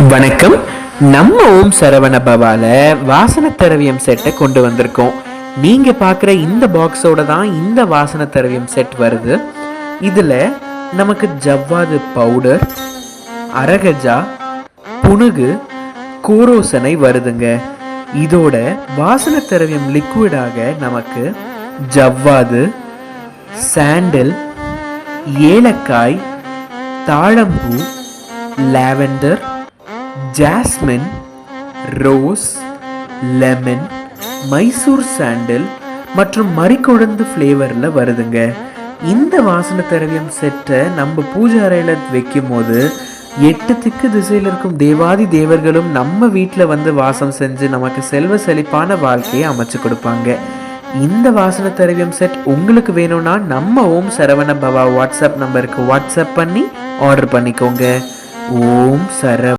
வணக்கம். நம்ம ஓம் சரவண பவால வாசன திரவியம் செட்டை கொண்டு வந்திருக்கோம். நீங்க பார்க்குற இந்த பாக்ஸோட தான் இந்த வாசன திரவியம் செட் வருது. இதுல நமக்கு ஜவ்வாது பவுடர், அரகஜா, புனுகு, கோரோசனை வருதுங்க. இதோட வாசன திரவியம் லிக்விடாக நமக்கு ஜவ்வாது, சாண்டில், ஏலக்காய், தாழம்பூ, lavender, jasmine, rose, lemon, Mysore sandal மற்றும் மறிக்கொழுந்து ஃப்ளேவரில் வருதுங்க. இந்த வாசனை திரவியம் செட்டை நம்ம பூஜை அறையில் வைக்கும் போது 8 திக்கு திசையில் இருக்கும் தேவாதி தேவர்களும் நம்ம வீட்டில் வந்து வாசம் செஞ்சு நமக்கு செல்வ செழிப்பான வாழ்க்கையை அமைச்சு கொடுப்பாங்க. இந்த வாசனை திரவியம் செட் உங்களுக்கு வேணும்னா நம்ம ஓம் சரவண பவா வாட்ஸ்அப் நம்பருக்கு வாட்ஸ்அப் பண்ணி ஆர்டர் பண்ணிக்கோங்க. ஓம் சரவ